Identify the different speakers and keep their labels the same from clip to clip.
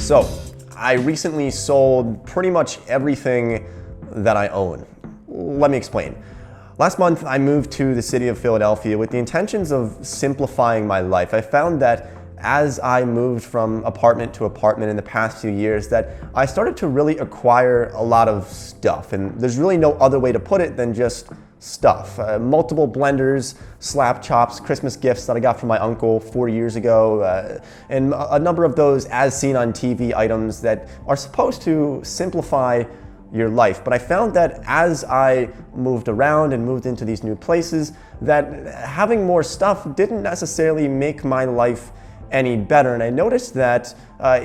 Speaker 1: So, I recently sold pretty much everything that I own. Let me explain. Last month, I moved to the city of Philadelphia with the intentions of simplifying my life. I found that as I moved from apartment to apartment in the past few years, that I started to really acquire a lot of stuff. And there's really no other way to put it than just stuff. Multiple blenders, slap chops, Christmas gifts that I got from my uncle 4 years ago, and a number of those as seen on TV items that are supposed to simplify your life. But I found that as I moved around and moved into these new places, that having more stuff didn't necessarily make my life any better. And I noticed that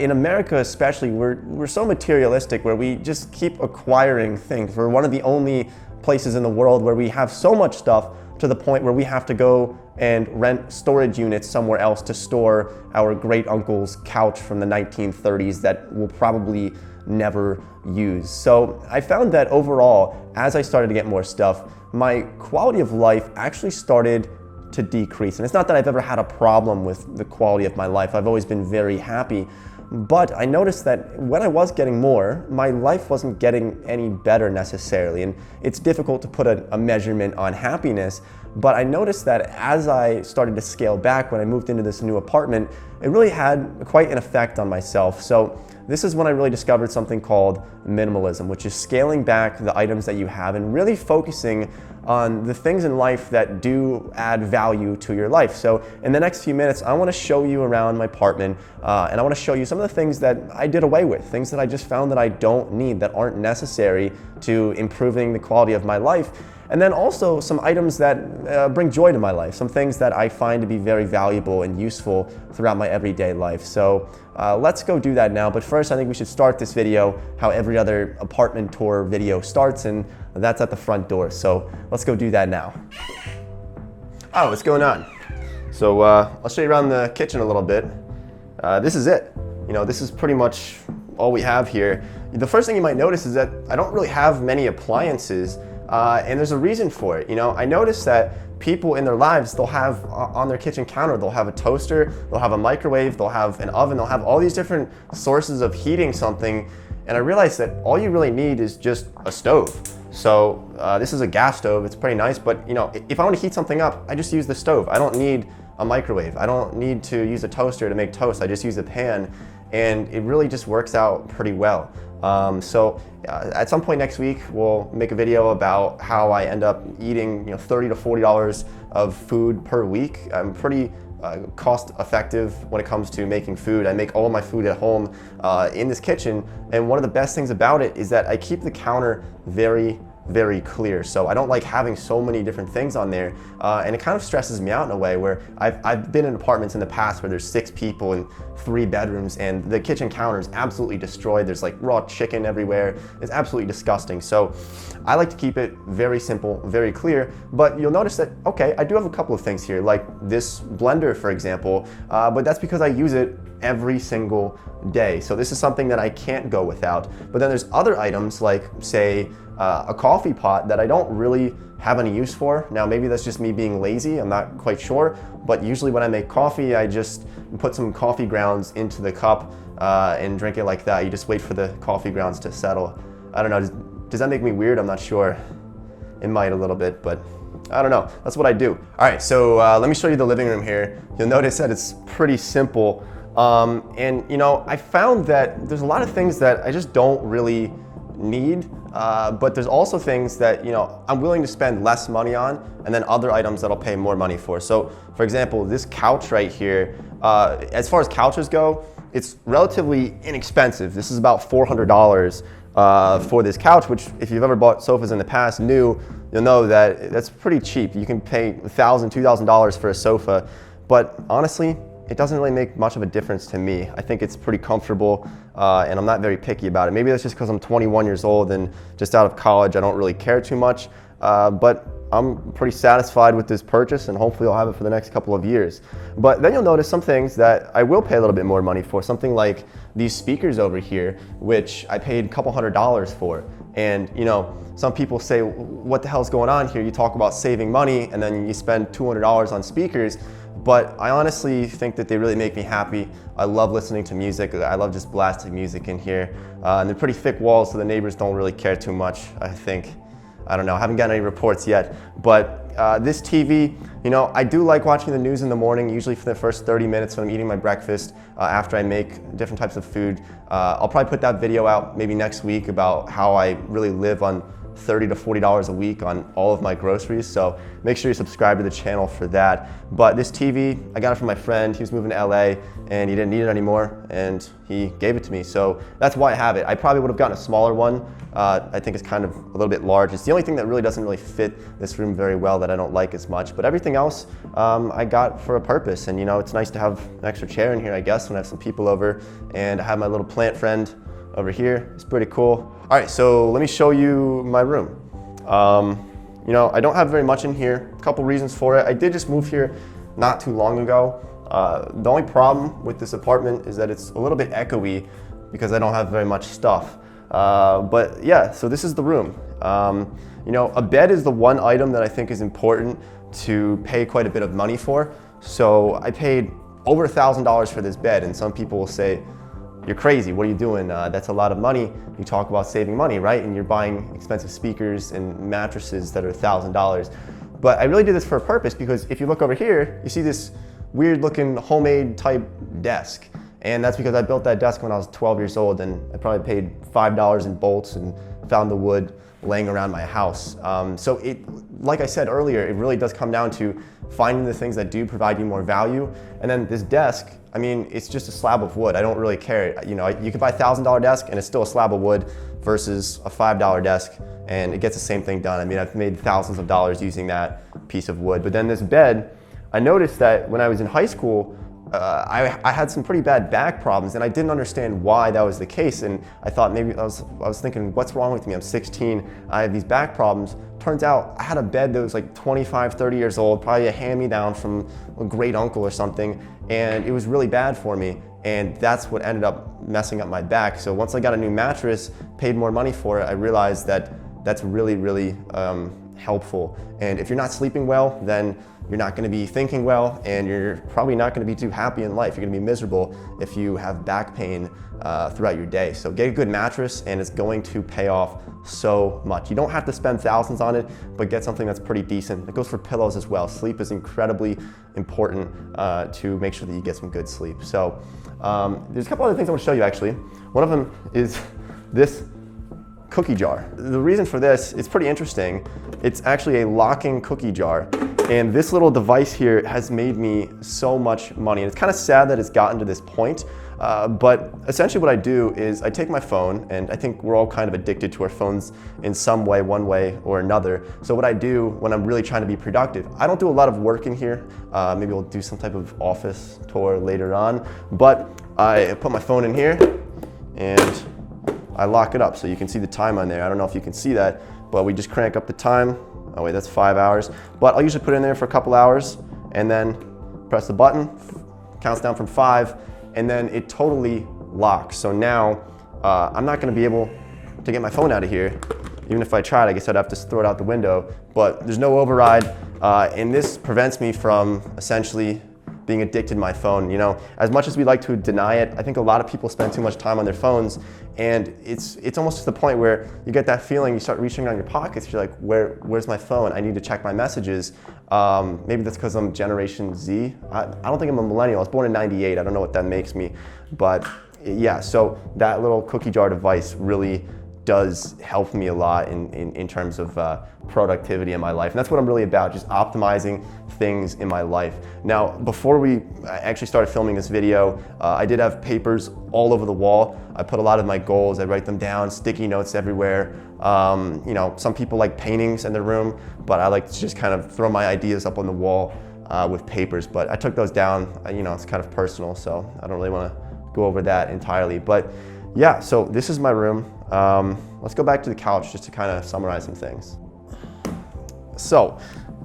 Speaker 1: in America especially, we're so materialistic, where we just keep acquiring things. We're one of the only places in the world where we have so much stuff to the point where we have to go and rent storage units somewhere else to store our great uncle's couch from the 1930s that we'll probably never use. So I found that overall, as I started to get more stuff, my quality of life actually started to decrease. And it's not that I've ever had a problem with the quality of my life. I've always been very happy. But I noticed that when I was getting more, my life wasn't getting any better necessarily. And it's difficult to put a measurement on happiness, but I noticed that as I started to scale back when I moved into this new apartment, it really had quite an effect on myself. So this is when I really discovered something called minimalism, which is scaling back the items that you have and really focusing on the things in life that do add value to your life. So in the next few minutes, I want to show you around my apartment, and I want to show you some of the things that I did away with, things that I just found that I don't need, that aren't necessary to improving the quality of my life. And then also some items that bring joy to my life, some things that I find to be very valuable and useful throughout my everyday life. So let's go do that now. But first, I think we should start this video how every other apartment tour video starts, and that's at the front door. So let's go do that now. Oh, what's going on? So I'll show you around the kitchen a little bit. This is it. You know, this is pretty much all we have here. The first thing you might notice is that I don't really have many appliances. And there's a reason for it. You know, I noticed that people in their lives, they'll have on their kitchen counter, they'll have a toaster, they'll have a microwave, they'll have an oven, they'll have all these different sources of heating something. And I realized that all you really need is just a stove. So this is a gas stove, it's pretty nice, but you know, if I want to heat something up, I just use the stove. I don't need a microwave. I don't need to use a toaster to make toast. I just use a pan, and it really just works out pretty well. At some point next week, we'll make a video about how I end up eating, $30 to $40 of food per week. I'm pretty cost effective when it comes to making food. I make all of my food at home in this kitchen, and one of the best things about it is that I keep the counter very clear. So I don't like having so many different things on there, and it kind of stresses me out in a way where I've been in apartments in the past where there's 6 people and 3 bedrooms, and the kitchen counter is absolutely destroyed. There's like raw chicken everywhere. It's absolutely disgusting. So I like to keep it very simple, very clear, but you'll notice that, okay, I do have a couple of things here, like this blender, for example, but that's because I use it every single day. So this is something that I can't go without. But then there's other items like, say, a coffee pot that I don't really have any use for. Now, maybe that's just me being lazy, I'm not quite sure, but usually when I make coffee, I just put some coffee grounds into the cup and drink it like that. You just wait for the coffee grounds to settle. I don't know, does that make me weird? I'm not sure. It might a little bit, but I don't know. That's what I do. All right, so let me show you the living room here. You'll notice that it's pretty simple. And I found that there's a lot of things that I just don't really need, but there's also things that I'm willing to spend less money on, and then other items that I'll pay more money for. So for example, this couch right here, as far as couches go, it's relatively inexpensive. This is about $400 for this couch, which if you've ever bought sofas in the past you'll know that that's pretty cheap. You can pay $1,000, $2,000 for a sofa, but honestly, it doesn't really make much of a difference to me. I think it's pretty comfortable, and I'm not very picky about it. Maybe that's just because I'm 21 years old and just out of college. I don't really care too much, but I'm pretty satisfied with this purchase, and hopefully I'll have it for the next couple of years. But then you'll notice some things that I will pay a little bit more money for, something like these speakers over here, which I paid a couple $100s for. And some people say, what the hell's going on here? You talk about saving money and then you spend $200 on speakers. but I honestly think that they really make me happy. I love listening to music. I love just blasting music in here. And they're pretty thick walls, so the neighbors don't really care too much, I think. I don't know, I haven't gotten any reports yet. But this TV, you know, I do like watching the news in the morning, usually for the first 30 minutes when I'm eating my breakfast, after I make different types of food. I'll probably put that video out maybe next week about how I really live on $30 to $40 a week on all of my groceries, so make sure you subscribe to the channel for that. But this TV, I got it from my friend. He was moving to LA and he didn't need it anymore and he gave it to me, so that's why I have it. I probably would have gotten a smaller one. I think it's kind of a little bit large. It's the only thing that really doesn't really fit this room very well that I don't like as much, but everything else I got for a purpose. And you know, it's nice to have an extra chair in here, I guess, when I have some people over, and I have my little plant friend over here. It's pretty cool. All right, so let me show you my room. You know, I don't have very much in here. A couple reasons for it. I did just move here not too long ago. The only problem with this apartment is that it's a little bit echoey because I don't have very much stuff. But yeah, so this is the room. You know, a bed is the one item that I think is important to pay quite a bit of money for. So I paid over $1,000 for this bed, and some people will say, "You're crazy, what are you doing? That's a lot of money." You talk about saving money, right? And you're buying expensive speakers and mattresses that are $1,000. But I really did this for a purpose, because if you look over here, you see this weird looking homemade type desk. And that's because I built that desk when I was 12 years old, and I probably paid $5 in bolts and found the wood laying around my house. So it, like I said earlier, it really does come down to finding the things that do provide you more value. And then this desk, I mean, it's just a slab of wood. I don't really care. You know, you could buy a $1,000 desk and it's still a slab of wood versus a $5 desk, and it gets the same thing done. I mean, I've made thousands of dollars using that piece of wood. But then this bed, I noticed that when I was in high school, I had some pretty bad back problems, and I didn't understand why that was the case. And I thought maybe I was thinking, what's wrong with me? I'm 16, I have these back problems. Turns out I had a bed that was like 25, 30 years old, probably a hand-me-down from a great uncle or something, and it was really bad for me. And that's what ended up messing up my back. So once I got a new mattress, paid more money for it, I realized that that's really, really helpful. And if you're not sleeping well, then you're not going to be thinking well, and you're probably not going to be too happy in life. You're going to be miserable if you have back pain throughout your day. So get a good mattress, and it's going to pay off so much. You don't have to spend thousands on it, but get something that's pretty decent. It goes for pillows as well. Sleep is incredibly important to make sure that you get some good sleep. So there's a couple other things I want to show you actually. One of them is this cookie jar. The reason for this is pretty interesting. It's actually a locking cookie jar. And this little device here has made me so much money. And it's kind of sad that it's gotten to this point. But essentially what I do is I take my phone, and I think we're all kind of addicted to our phones in some way, one way or another. So what I do when I'm really trying to be productive, I don't do a lot of work in here. Maybe we'll do some type of office tour later on. But I put my phone in here and I lock it up so you can see the time on there. I don't know if you can see that, but we just crank up the time. Oh wait, that's 5 hours. But I'll usually put it in there for a couple hours and then press the button, counts down from 5, and then it totally locks. So now I'm not gonna be able to get my phone out of here. Even if I tried, I guess I'd have to throw it out the window, but there's no override. And this prevents me from essentially being addicted to my phone. You know, as much as we like to deny it, I think a lot of people spend too much time on their phones, and it's almost to the point where you get that feeling, you start reaching around your pockets, you're like, where's my phone? I need to check my messages. Maybe that's because I'm Generation Z. I don't think I'm a millennial. I was born in '98. I don't know what that makes me, but yeah, so that little cookie jar device really does help me a lot in terms of productivity in my life. And that's what I'm really about, just optimizing things in my life. Now, before we actually started filming this video, I did have papers all over the wall. I put a lot of my goals, I write them down, sticky notes everywhere. You know, some people like paintings in their room, but I like to just kind of throw my ideas up on the wall with papers. But I took those down, you know, it's kind of personal, so I don't really want to go over that entirely. But yeah, so this is my room. Let's go back to the couch just to kind of summarize some things. So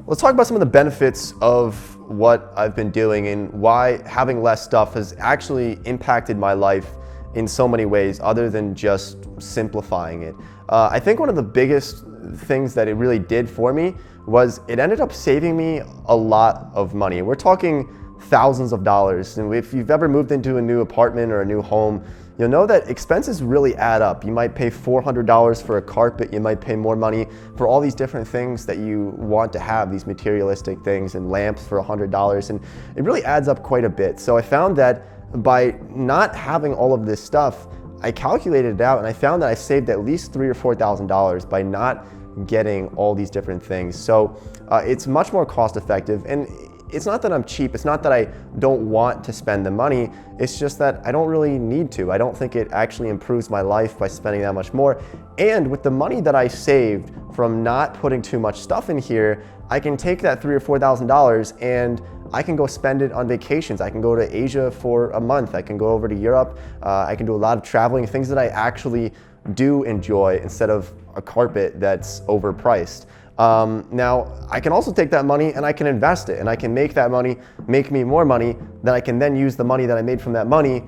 Speaker 1: let's talk about some of the benefits of what I've been doing and why having less stuff has actually impacted my life in so many ways other than just simplifying it. I think one of the biggest things that it really did for me was it ended up saving me a lot of money. We're talking thousands of dollars. And if you've ever moved into a new apartment or a new home, you'll know that expenses really add up. You might pay $400 for a carpet, you might pay more money for all these different things that you want to have, these materialistic things, and lamps for $100, and it really adds up quite a bit. So I found that by not having all of this stuff, I calculated it out and I found that I saved at least $3,000 or $4,000 by not getting all these different things. So it's much more cost effective, and it's not that I'm cheap, it's not that I don't want to spend the money, it's just that I don't really need to. I don't think it actually improves my life by spending that much more. And with the money that I saved from not putting too much stuff in here, I can take that $3,000 or $4,000 and I can go spend it on vacations. I can go to Asia for a month. I can go over to Europe. I can do a lot of traveling, things that I actually do enjoy instead of a carpet that's overpriced. Now, I can also take that money and I can invest it, and I can make that money make me more money, then I can then use the money that I made from that money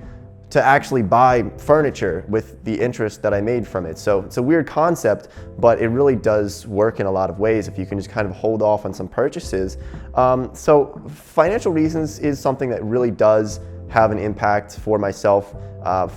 Speaker 1: to actually buy furniture with the interest that I made from it. So it's a weird concept, but it really does work in a lot of ways if you can just kind of hold off on some purchases. So financial reasons is something that really does have an impact for myself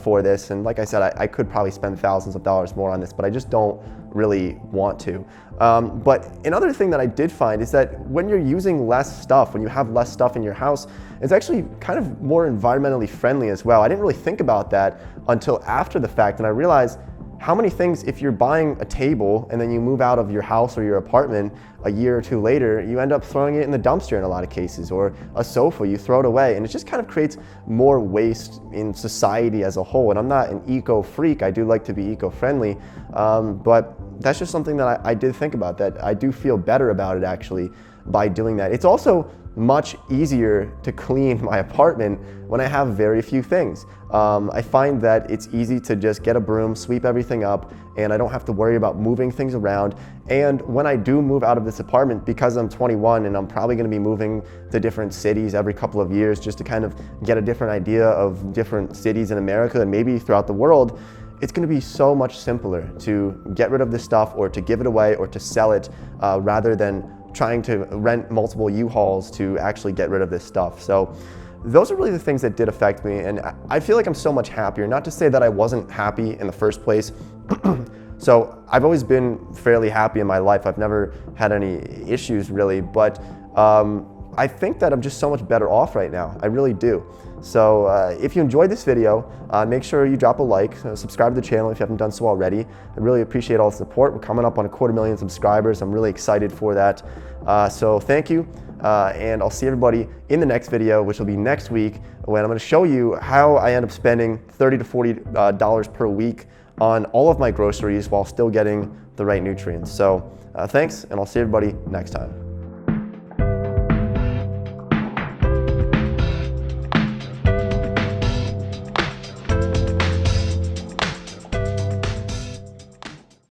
Speaker 1: for this. And like I said, I could probably spend thousands of dollars more on this, but I just don't really want to. But another thing that I did find is that when you're using less stuff, when you have less stuff in your house, it's actually kind of more environmentally friendly as well. I didn't really think about that until after the fact, and I realized how many things, if you're buying a table and then you move out of your house or your apartment a year or two later, you end up throwing it in the dumpster in a lot of cases, or a sofa, you throw it away, and it just kind of creates more waste in society as a whole. And I'm not an eco freak, I do like to be eco-friendly, but that's just something that I did think about, that I do feel better about it actually by doing that. It's also much easier to clean my apartment when I have very few things. I find that it's easy to just get a broom, sweep everything up, and I don't have to worry about moving things around. And when I do move out of this apartment, because I'm 21 and I'm probably gonna be moving to different cities every couple of years just to kind of get a different idea of different cities in America and maybe throughout the world, it's going to be so much simpler to get rid of this stuff or to give it away or to sell it rather than trying to rent multiple U-Hauls to actually get rid of this stuff. So those are really the things that did affect me, and I feel like I'm so much happier. Not to say that I wasn't happy in the first place. So I've always been fairly happy in my life. I've never had any issues really, but I think that I'm just so much better off right now. I really do. So if you enjoyed this video, make sure you drop a like, subscribe to the channel if you haven't done so already. I really appreciate all the support. We're coming up on 250,000 subscribers. I'm really excited for that. So thank you, and I'll see everybody in the next video, which will be next week, when I'm going to show you how I end up spending $30 to $40 per week on all of my groceries while still getting the right nutrients. So thanks, and I'll see everybody next time.